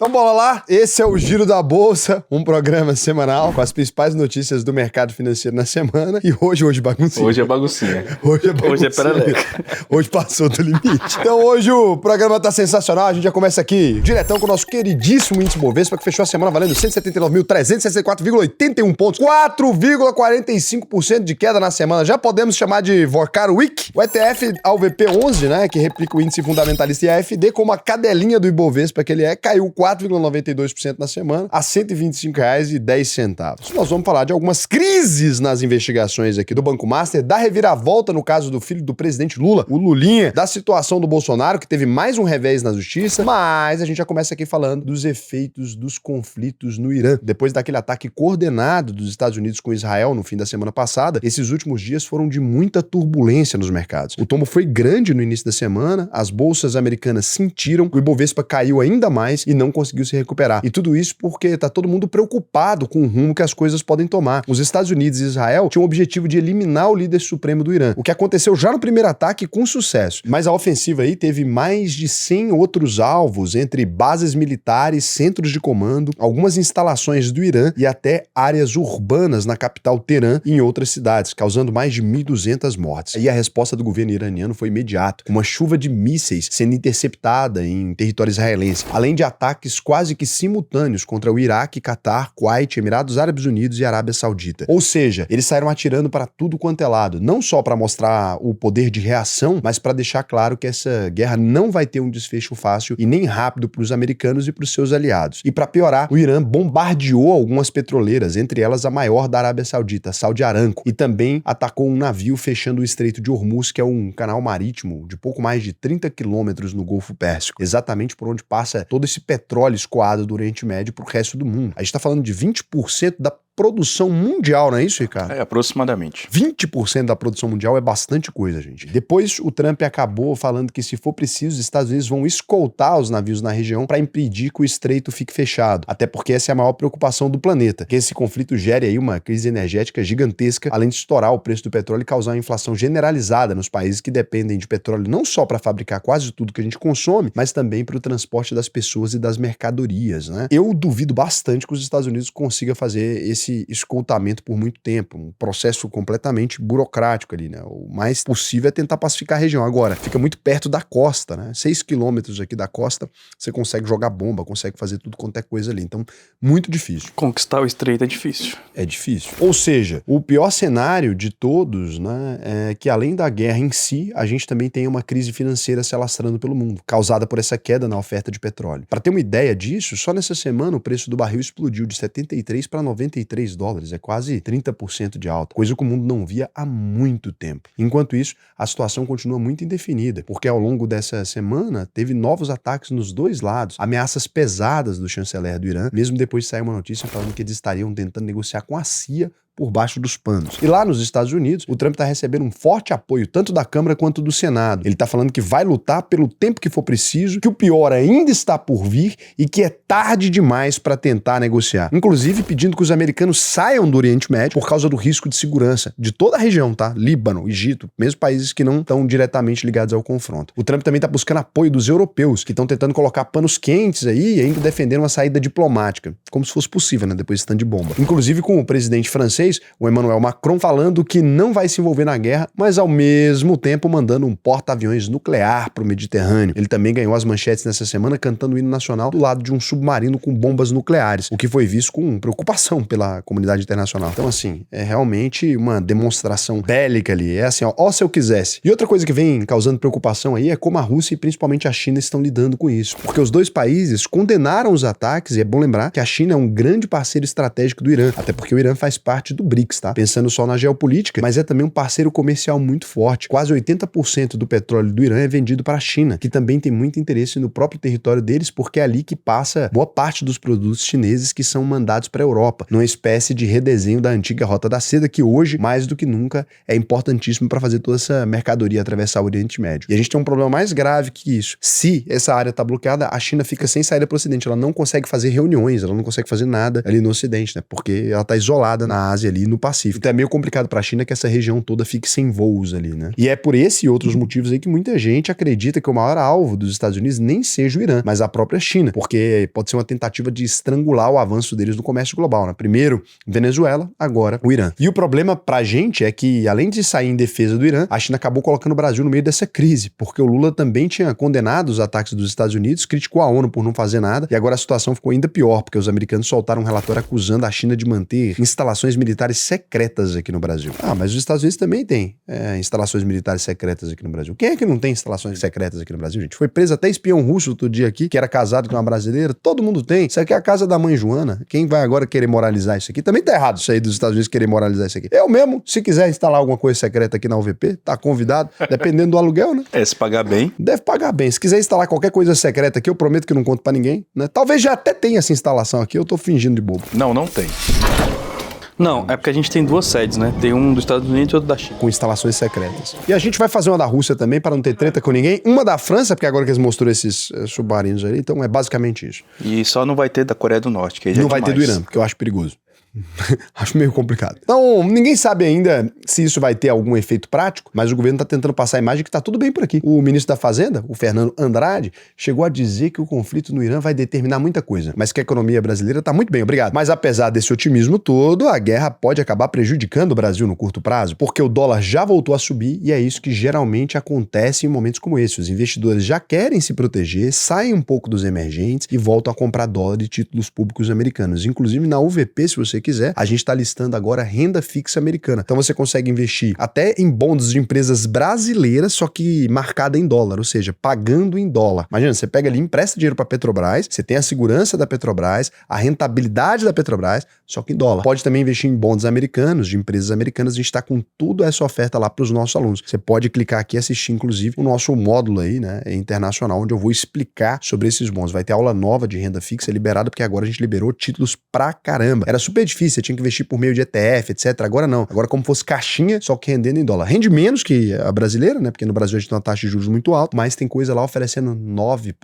Então bora lá, esse é o Giro da Bolsa, um programa semanal com as principais notícias do mercado financeiro na semana. E hoje baguncinha. Hoje é baguncinha. Hoje é perereca. Hoje passou do limite. Então hoje o programa tá sensacional, a gente já começa aqui diretão com o nosso queridíssimo índice Bovespa, que fechou a semana valendo 179.364,81 pontos, 4,45% de queda na semana. Já podemos chamar de Vorcar Week. O ETF AUVP11, né, que replica o índice fundamentalista IAFD, como a cadelinha do Ibovespa que ele é, caiu 4,92% na semana a R$ 125,10. Nós vamos falar de algumas crises nas investigações aqui do Banco Master, da reviravolta no caso do filho do presidente Lula, o Lulinha, da situação do Bolsonaro, que teve mais um revés na justiça, mas a gente já começa aqui falando dos efeitos dos conflitos no Irã. Depois daquele ataque coordenado dos Estados Unidos com Israel no fim da semana passada, esses últimos dias foram de muita turbulência nos mercados. O tombo foi grande no início da semana, as bolsas americanas sentiram, o Ibovespa caiu ainda mais e não conseguiu se recuperar. E tudo isso porque tá todo mundo preocupado com o rumo que as coisas podem tomar. Os Estados Unidos e Israel tinham o objetivo de eliminar o líder supremo do Irã, o que aconteceu já no primeiro ataque com sucesso. Mas a ofensiva aí teve mais de 100 outros alvos, entre bases militares, centros de comando, algumas instalações do Irã e até áreas urbanas na capital Teherã e em outras cidades, causando mais de 1.200 mortes. E a resposta do governo iraniano foi imediata, com uma chuva de mísseis sendo interceptada em território israelense, além de ataques quase que simultâneos contra o Iraque, Catar, Kuwait, Emirados Árabes Unidos e Arábia Saudita. Ou seja, eles saíram atirando para tudo quanto é lado, não só para mostrar o poder de reação, mas para deixar claro que essa guerra não vai ter um desfecho fácil e nem rápido para os americanos e para os seus aliados. E para piorar, o Irã bombardeou algumas petroleiras, entre elas a maior da Arábia Saudita, a Saudi Aramco, e também atacou um navio fechando o Estreito de Hormuz, que é um canal marítimo de pouco mais de 30 quilômetros no Golfo Pérsico, exatamente por onde passa todo esse petróleo escoado do Oriente Médio para o resto do mundo. A gente está falando de 20% da produção mundial, não é isso, Ricardo? É, aproximadamente. 20% da produção mundial é bastante coisa, gente. Depois, o Trump acabou falando que, se for preciso, os Estados Unidos vão escoltar os navios na região para impedir que o estreito fique fechado. Até porque essa é a maior preocupação do planeta, que esse conflito gere aí uma crise energética gigantesca, além de estourar o preço do petróleo e causar uma inflação generalizada nos países que dependem de petróleo não só para fabricar quase tudo que a gente consome, mas também para o transporte das pessoas e das mercadorias, né? Eu duvido bastante que os Estados Unidos consigam fazer esse escoltamento por muito tempo, um processo completamente burocrático ali, né? O mais possível é tentar pacificar a região. Agora, fica muito perto da costa, né? 6 quilômetros aqui da costa, você consegue jogar bomba, consegue fazer tudo quanto é coisa ali. Então, muito difícil. Conquistar o estreito é difícil. É difícil. Ou seja, o pior cenário de todos, né, é que além da guerra em si, a gente também tem uma crise financeira se alastrando pelo mundo, causada por essa queda na oferta de petróleo. Para ter uma ideia disso, só nessa semana o preço do barril explodiu de 73 para 93 dólares, é quase 30% de alta, coisa que o mundo não via há muito tempo. Enquanto isso, a situação continua muito indefinida, porque ao longo dessa semana teve novos ataques nos dois lados, ameaças pesadas do chanceler do Irã, mesmo depois de sair uma notícia falando que eles estariam tentando negociar com a CIA por baixo dos panos. E lá nos Estados Unidos, o Trump está recebendo um forte apoio tanto da Câmara quanto do Senado. Ele está falando que vai lutar pelo tempo que for preciso, que o pior ainda está por vir e que é tarde demais para tentar negociar. Inclusive pedindo que os americanos saiam do Oriente Médio por causa do risco de segurança de toda a região, tá? Líbano, Egito, mesmo países que não estão diretamente ligados ao confronto. O Trump também está buscando apoio dos europeus, que estão tentando colocar panos quentes aí e ainda defendendo uma saída diplomática, como se fosse possível, né? Depois de tanto de bomba. Inclusive com o presidente francês, o Emmanuel Macron, falando que não vai se envolver na guerra, mas ao mesmo tempo mandando um porta-aviões nuclear para o Mediterrâneo. Ele também ganhou as manchetes nessa semana cantando o hino nacional do lado de um submarino com bombas nucleares, o que foi visto com preocupação pela comunidade internacional. Então, assim, é realmente uma demonstração bélica ali. É assim, ó se eu quisesse. E outra coisa que vem causando preocupação aí é como a Rússia e principalmente a China estão lidando com isso. Porque os dois países condenaram os ataques, e é bom lembrar que a China é um grande parceiro estratégico do Irã, até porque o Irã faz parte do BRICS, tá? Pensando só na geopolítica, mas é também um parceiro comercial muito forte. Quase 80% do petróleo do Irã é vendido para a China, que também tem muito interesse no próprio território deles, porque é ali que passa boa parte dos produtos chineses que são mandados para a Europa, numa espécie de redesenho da antiga Rota da Seda, que hoje, mais do que nunca, é importantíssimo para fazer toda essa mercadoria atravessar o Oriente Médio. E a gente tem um problema mais grave que isso. Se essa área está bloqueada, a China fica sem saída para o Ocidente. Ela não consegue fazer reuniões, ela não consegue fazer nada ali no Ocidente, né? Porque ela está isolada na Ásia Ásia ali no Pacífico. Então é meio complicado para a China que essa região toda fique sem voos ali, né? E é por esse e outros motivos aí que muita gente acredita que o maior alvo dos Estados Unidos nem seja o Irã, mas a própria China, porque pode ser uma tentativa de estrangular o avanço deles no comércio global, né? Primeiro Venezuela, agora o Irã. E o problema pra gente é que, além de sair em defesa do Irã, a China acabou colocando o Brasil no meio dessa crise, porque o Lula também tinha condenado os ataques dos Estados Unidos, criticou a ONU por não fazer nada, e agora a situação ficou ainda pior, porque os americanos soltaram um relatório acusando a China de manter instalações militares secretas aqui no Brasil. Ah, mas os Estados Unidos também têm instalações militares secretas aqui no Brasil. Quem é que não tem instalações secretas aqui no Brasil, gente? Foi preso até espião russo outro dia aqui, que era casado com uma brasileira. Todo mundo tem. Isso aqui é a casa da mãe Joana. Quem vai agora querer moralizar isso aqui? Também tá errado isso aí dos Estados Unidos querer moralizar isso aqui. Eu mesmo, se quiser instalar alguma coisa secreta aqui na UVP, tá convidado, dependendo do aluguel, né? Se pagar bem. Deve pagar bem. Se quiser instalar qualquer coisa secreta aqui, eu prometo que não conto pra ninguém, né? Talvez já até tenha essa instalação aqui, eu tô fingindo de bobo. Não tem. Não, é porque a gente tem duas sedes, né? Tem um dos Estados Unidos e outro da China. Com instalações secretas. E a gente vai fazer uma da Rússia também, para não ter treta com ninguém. Uma da França, porque agora que eles mostrou esses submarinos ali, então é basicamente isso. E só não vai ter da Coreia do Norte, que aí já não vai ter do Irã, porque eu acho perigoso. Acho meio complicado. Então, ninguém sabe ainda se isso vai ter algum efeito prático, mas o governo tá tentando passar a imagem que tá tudo bem por aqui. O ministro da Fazenda, o Fernando Andrade, chegou a dizer que o conflito no Irã vai determinar muita coisa, mas que a economia brasileira tá muito bem, obrigado. Mas apesar desse otimismo todo, a guerra pode acabar prejudicando o Brasil no curto prazo, porque o dólar já voltou a subir e é isso que geralmente acontece em momentos como esse. Os investidores já querem se proteger, saem um pouco dos emergentes e voltam a comprar dólar e títulos públicos americanos. Inclusive na UVP, se você quiser, a gente está listando agora renda fixa americana. Então você consegue investir até em bonds de empresas brasileiras, só que marcada em dólar, ou seja, pagando em dólar. Imagina, você pega ali, empresta dinheiro para Petrobras, você tem a segurança da Petrobras, a rentabilidade da Petrobras, só que em dólar. Pode também investir em bonds americanos, de empresas americanas. A gente está com tudo essa oferta lá para os nossos alunos. Você pode clicar aqui e assistir, inclusive, o nosso módulo aí, né, internacional, onde eu vou explicar sobre esses bonds. Vai ter aula nova de renda fixa liberada, porque agora a gente liberou títulos pra caramba. Era super difícil, você tinha que investir por meio de ETF, etc. Agora não. Agora como fosse caixinha, só que rendendo em dólar. Rende menos que a brasileira, né? Porque no Brasil a gente tem uma taxa de juros muito alta, mas tem coisa lá oferecendo 9%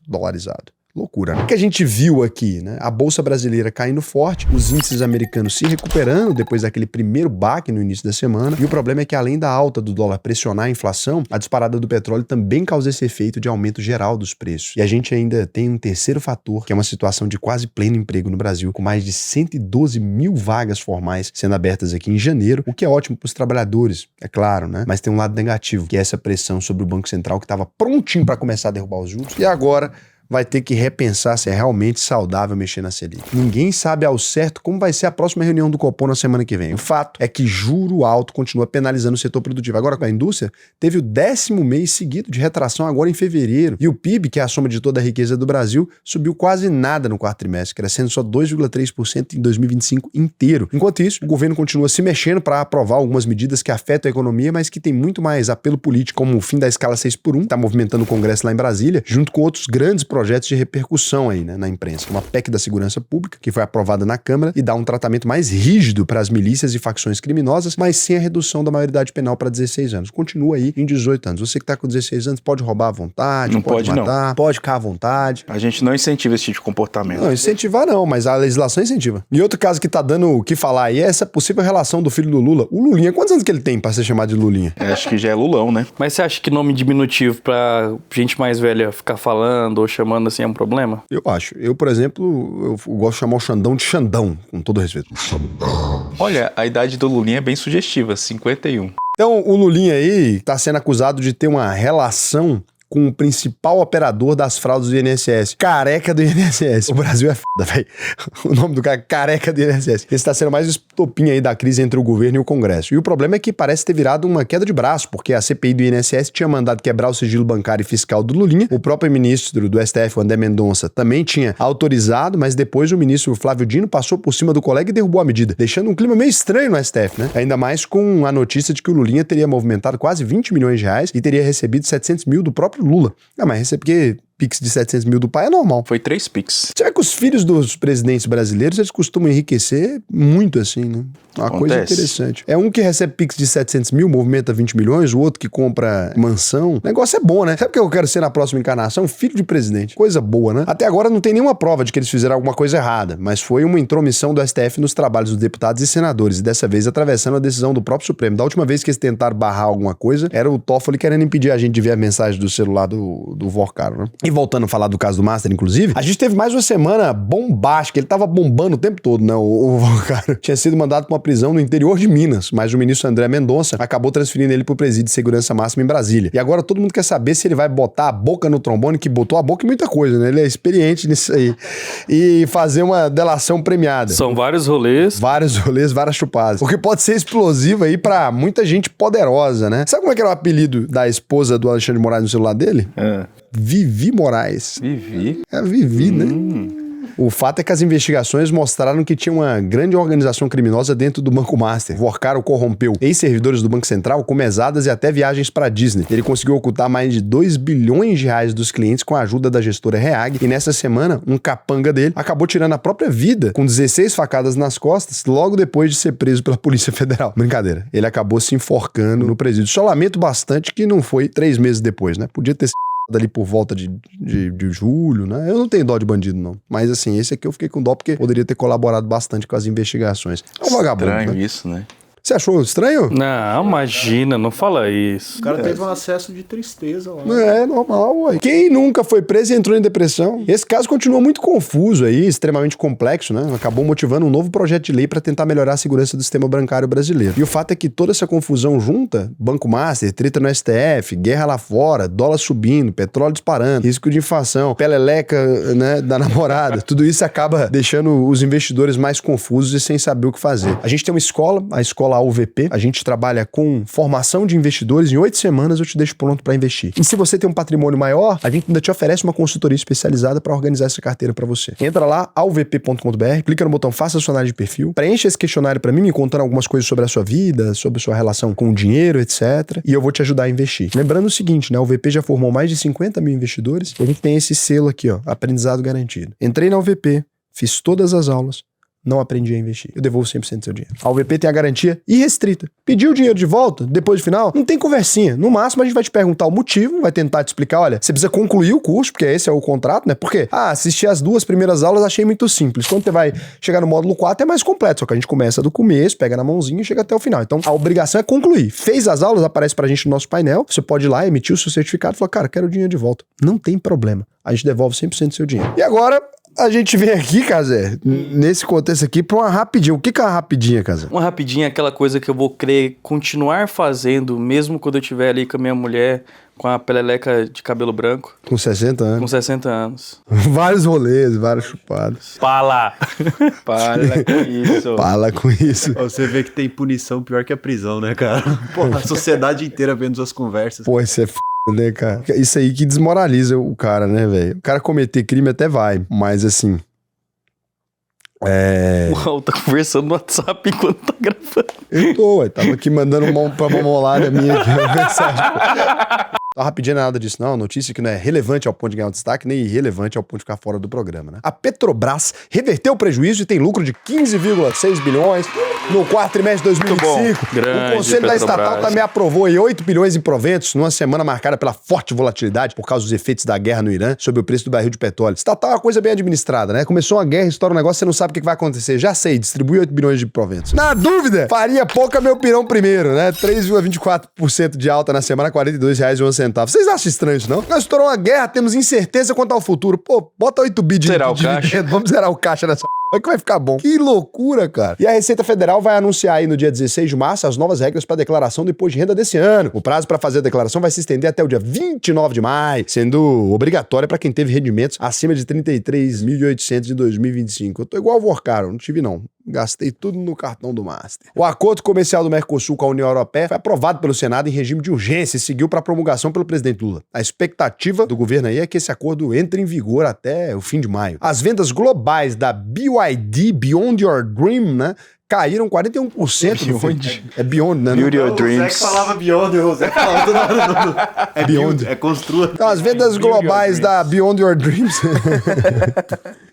dolarizado. Loucura. O que a gente viu aqui, né? A Bolsa Brasileira caindo forte, os índices americanos se recuperando depois daquele primeiro baque no início da semana, e o problema é que além da alta do dólar pressionar a inflação, a disparada do petróleo também causa esse efeito de aumento geral dos preços. E a gente ainda tem um terceiro fator, que é uma situação de quase pleno emprego no Brasil, com mais de 112 mil vagas formais sendo abertas aqui em janeiro, o que é ótimo para os trabalhadores, é claro, né? Mas tem um lado negativo, que é essa pressão sobre o Banco Central, que estava prontinho para começar a derrubar os juros, e agora vai ter que repensar se é realmente saudável mexer na Selic. Ninguém sabe ao certo como vai ser a próxima reunião do Copom na semana que vem. O fato é que juro alto continua penalizando o setor produtivo. Agora, com a indústria, teve o 10º mês seguido de retração agora em fevereiro. E o PIB, que é a soma de toda a riqueza do Brasil, subiu quase nada no quarto trimestre, crescendo só 2,3% em 2025 inteiro. Enquanto isso, o governo continua se mexendo para aprovar algumas medidas que afetam a economia, mas que tem muito mais apelo político, como o fim da escala 6x1, que está movimentando o Congresso lá em Brasília, junto com outros grandes projetos de repercussão aí, né, na imprensa. Uma PEC da Segurança Pública, que foi aprovada na Câmara e dá um tratamento mais rígido para as milícias e facções criminosas, mas sem a redução da maioridade penal para 16 anos. Continua aí em 18 anos. Você que está com 16 anos pode roubar à vontade, não pode matar, pode ficar à vontade. A gente não incentiva esse tipo de comportamento. Não, incentivar não, mas a legislação incentiva. E outro caso que tá dando o que falar aí é essa possível relação do filho do Lula. O Lulinha, quantos anos que ele tem para ser chamado de Lulinha? Acho que já é Lulão, né? Mas você acha que nome diminutivo pra gente mais velha ficar falando ou chamando assim é um problema? Eu acho. Eu, por exemplo, eu gosto de chamar o Xandão de Xandão, com todo respeito. Olha, a idade do Lulinha é bem sugestiva, 51. Então, o Lulinha aí tá sendo acusado de ter uma relação com o principal operador das fraudes do INSS. Careca do INSS. O Brasil é foda, velho. O nome do cara é Careca do INSS. Esse está sendo mais o estopim aí da crise entre o governo e o Congresso. E o problema é que parece ter virado uma queda de braço, porque a CPI do INSS tinha mandado quebrar o sigilo bancário e fiscal do Lulinha. O próprio ministro do STF, o André Mendonça, também tinha autorizado, mas depois o ministro Flávio Dino passou por cima do colega e derrubou a medida, deixando um clima meio estranho no STF, né? Ainda mais com a notícia de que o Lulinha teria movimentado quase 20 milhões de reais e teria recebido 700 mil do próprio Lula. Mas porque Pix de 700 mil do pai é normal. Foi 3 Pix. Você vê que os filhos dos presidentes brasileiros, eles costumam enriquecer muito assim, né? Uma coisa interessante. É um que recebe Pix de 700 mil, movimenta 20 milhões, o outro que compra mansão. O negócio é bom, né? Sabe o que eu quero ser na próxima encarnação? Filho de presidente. Coisa boa, né? Até agora não tem nenhuma prova de que eles fizeram alguma coisa errada, mas foi uma intromissão do STF nos trabalhos dos deputados e senadores, e dessa vez atravessando a decisão do próprio Supremo. Da última vez que eles tentaram barrar alguma coisa, era o Toffoli querendo impedir a gente de ver a mensagem do celular do Vorcaro, né? E voltando a falar do caso do Master, inclusive, a gente teve mais uma semana bombástica, ele tava bombando o tempo todo, né? O Vorcaro tinha sido mandado pra uma prisão no interior de Minas, mas o ministro André Mendonça acabou transferindo ele pro presídio de segurança máxima em Brasília. E agora todo mundo quer saber se ele vai botar a boca no trombone, que botou a boca em muita coisa, né? Ele é experiente nisso aí. E fazer uma delação premiada. São vários rolês. Vários rolês, várias chupadas. O que pode ser explosivo aí pra muita gente poderosa, né? Sabe como é que era o apelido da esposa do Alexandre de Moraes no celular dele? Vivi Moraes. Vivi. É Vivi, né? O fato é que as investigações mostraram que tinha uma grande organização criminosa dentro do Banco Master. Vorcaro corrompeu ex-servidores do Banco Central com mesadas e até viagens para Disney. Ele conseguiu ocultar mais de 2 bilhões de reais dos clientes com a ajuda da gestora Reag. E nessa semana, um capanga dele acabou tirando a própria vida com 16 facadas nas costas logo depois de ser preso pela Polícia Federal. Brincadeira. Ele acabou se enforcando no presídio. Só lamento bastante que não foi 3 meses depois, né? Podia ter sido ali por volta de julho, né? Eu não tenho dó de bandido, não. Mas, assim, esse aqui eu fiquei com dó porque poderia ter colaborado bastante com as investigações. É um vagabundo, Estranho né? isso, né? Você achou estranho? Não, imagina, não fala isso. O cara teve um acesso de tristeza lá. É normal, ué. Quem nunca foi preso e entrou em depressão? Esse caso continua muito confuso aí, extremamente complexo, né? Acabou motivando um novo projeto de lei para tentar melhorar a segurança do sistema bancário brasileiro. E o fato é que toda essa confusão junta, Banco Master, treta no STF, guerra lá fora, dólar subindo, petróleo disparando, risco de inflação, peleleca, né, da namorada, tudo isso acaba deixando os investidores mais confusos e sem saber o que fazer. A gente tem uma escola, a escola UVP, a gente trabalha com formação de investidores. Em 8 semanas eu te deixo pronto para investir. E se você tem um patrimônio maior, a gente ainda te oferece uma consultoria especializada para organizar essa carteira para você. Entra lá, auvp.com.br, clica no botão Faça sua análise de perfil, preencha esse questionário para mim, me contando algumas coisas sobre a sua vida, sobre a sua relação com o dinheiro, etc. E eu vou te ajudar a investir. Lembrando o seguinte, né? A UVP já formou mais de 50 mil investidores e a gente tem esse selo aqui, ó, aprendizado garantido. Entrei na UVP, fiz todas as aulas, não aprendi a investir. Eu devolvo 100% do seu dinheiro. A UVP tem a garantia irrestrita. Pediu o dinheiro de volta, depois do final, não tem conversinha. No máximo, a gente vai te perguntar o motivo, vai tentar te explicar, olha, você precisa concluir o curso, porque esse é o contrato, né? Porque, assisti as 2 primeiras aulas, achei muito simples. Quando você vai chegar no módulo 4, é mais completo, só que a gente começa do começo, pega na mãozinha e chega até o final. Então, a obrigação é concluir. Fez as aulas, aparece pra gente no nosso painel, você pode ir lá, emitir o seu certificado e falar, cara, quero o dinheiro de volta. Não tem problema. A gente devolve 100% do seu dinheiro. E agora, a gente vem aqui, Cazé, nesse contexto aqui, pra uma rapidinha. O que é uma rapidinha, Cazé? Uma rapidinha é aquela coisa que eu vou querer continuar fazendo, mesmo quando eu estiver ali com a minha mulher, com a peleleca de cabelo branco. Com 60 anos. Com 60 anos. Vários rolês, várias chupadas. Para com isso. Fala com isso. Você vê que tem punição pior que a prisão, né, cara? Porra, a sociedade inteira vendo suas conversas. Pô, isso é né, cara? Isso aí que desmoraliza o cara, né, velho? O cara cometer crime até vai, mas assim... O Raul tá conversando no WhatsApp enquanto tá gravando. Eu tô, ué. Tava aqui mandando mão pra mamolada minha aqui, uma mensagem. Tá rapidinho, nada disso, não. Notícia que não é relevante ao ponto de ganhar um destaque, nem irrelevante ao ponto de ficar fora do programa, né? A Petrobras reverteu o prejuízo e tem lucro de 15,6 bilhões no quarto trimestre de 2025. Grande O Conselho da Petrobras. estatal também aprovou aí 8 bilhões em proventos numa semana marcada pela forte volatilidade por causa dos efeitos da guerra no Irã sobre o preço do barril de petróleo. Estatal é uma coisa bem administrada, né? Começou uma guerra, estoura um negócio, você não sabe o que vai acontecer. Já sei, distribui 8 bilhões de proventos. Na dúvida, faria pouca meu pirão primeiro, né? 3,24% de alta na semana, R$42,01. Vocês acham estranho isso, não? Nós estourou uma guerra, temos incerteza quanto ao futuro. Pô, bota 8 bi de Zerar o dividendo. caixa. Vamos zerar o caixa nessa p***, que vai ficar bom. Que loucura, cara. E a Receita Federal vai anunciar aí no dia 16 de março as novas regras para declaração do imposto de renda desse ano. O prazo para fazer a declaração vai se estender até o dia 29 de maio, sendo obrigatória para quem teve rendimentos acima de 33.800 em 2025. Eu tô igual o Vorcaro, não tive não. Gastei tudo no cartão do Master. O acordo comercial do Mercosul com a União Europeia foi aprovado pelo Senado em regime de urgência e seguiu para promulgação pelo presidente Lula. A expectativa do governo aí é que esse acordo entre em vigor até o fim de maio. As vendas globais da BYD, Beyond Your Dream, né, caíram 41%. Beyond. É Beyond, né? Beauty or O Dreams. Zé que falava Beyond, o Zé que falava toda hora. É Beyond, é construa. Então, as vendas globais da Beyond Your Dreams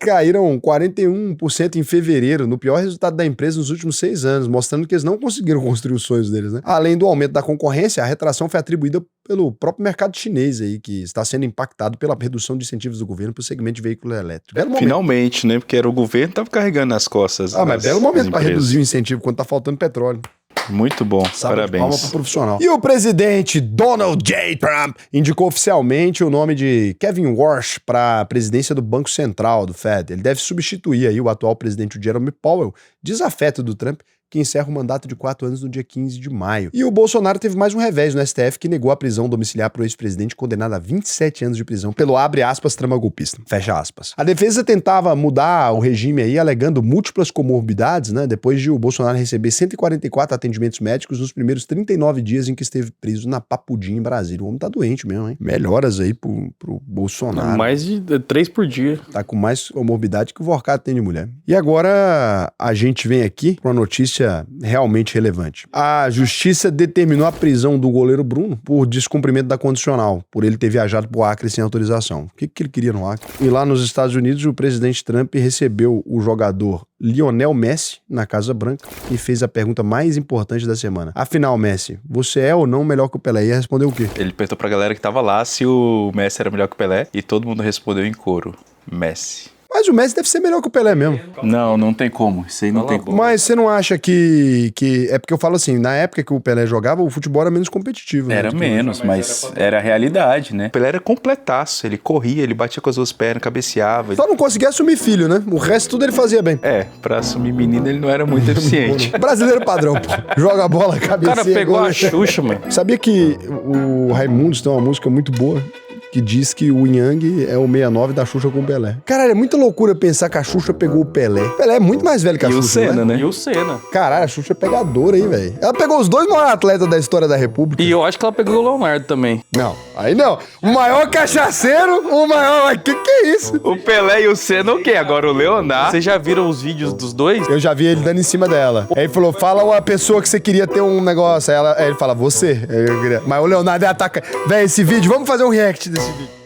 caíram 41% em fevereiro, no pior resultado da empresa nos últimos 6 anos, mostrando que eles não conseguiram construir os sonhos deles, né? Além do aumento da concorrência, a retração foi atribuída pelo próprio mercado chinês aí, que está sendo impactado pela redução de incentivos do governo para o segmento de veículo elétrico. Belo momento. Finalmente, né? Porque era o governo que tava carregando nas costas. Mas belo momento para reduzir o incentivo quando tá faltando petróleo. Muito bom, Salva de palma parabéns. pro profissional. E o presidente Donald J. Trump indicou oficialmente o nome de Kevin Warsh para a presidência do Banco Central do Fed. Ele deve substituir aí o atual presidente Jerome Powell, desafeto do Trump, que encerra o mandato de 4 anos no dia 15 de maio. E o Bolsonaro teve mais um revés no STF, que negou a prisão domiciliar para o ex-presidente condenado a 27 anos de prisão pelo, abre aspas, trama golpista. Fecha aspas. A defesa tentava mudar o regime aí, alegando múltiplas comorbidades, né? Depois de o Bolsonaro receber 144 atendimentos médicos nos primeiros 39 dias em que esteve preso na Papudim, em Brasília. O homem tá doente mesmo, hein? Melhoras aí pro Bolsonaro. Mais de 3 por dia. Tá com mais comorbidade que o Vorcado tem de mulher. E agora a gente vem aqui com uma notícia realmente relevante. A justiça determinou a prisão do goleiro Bruno por descumprimento da condicional, por ele ter viajado pro Acre sem autorização. O que ele queria no Acre? E lá nos Estados Unidos, o presidente Trump recebeu o jogador Lionel Messi na Casa Branca e fez a pergunta mais importante da semana. Afinal, Messi, você é ou não melhor que o Pelé? E respondeu o quê? Ele perguntou pra galera que tava lá se o Messi era melhor que o Pelé e todo mundo respondeu em coro: Messi. Mas o Messi deve ser melhor que o Pelé mesmo. Não tem como. Isso aí não tem como. Mas você não acha que... É porque eu falo assim, na época que o Pelé jogava, o futebol era menos competitivo. Né? Era menos, mas era a realidade, né? O Pelé era completaço. Ele corria, ele batia com as duas pernas, cabeceava. Só não conseguia assumir filho, né? O resto tudo ele fazia bem. Pra assumir menino ele não era muito eficiente. Brasileiro padrão, pô. Joga a bola, O cabeceia. cara pegou gol. a Xuxa, mano. Sabia que o Raimundos tem uma música muito boa que diz que o Yang é o 69 da Xuxa com o Pelé. Caralho, é muita loucura pensar que a Xuxa pegou o Pelé. O Pelé é muito mais velho que a E o Xuxa, Senna, né? E o Senna. Caralho, a Xuxa é pegadora aí, velho. Ela pegou os 2 maiores atletas da história da República. E eu acho que ela pegou o Leonardo também. Não, aí não. O maior cachaceiro, o maior... Que é isso? O Pelé e o Senna, o quê? Agora o Leonardo. Vocês já viram os vídeos dos dois? Eu já vi ele dando em cima dela. Aí ele falou, fala uma pessoa que você queria ter um negócio. Aí ele fala, você. Mas o Leonardo ataca. Véi, esse vídeo, vamos fazer um react desse vídeo.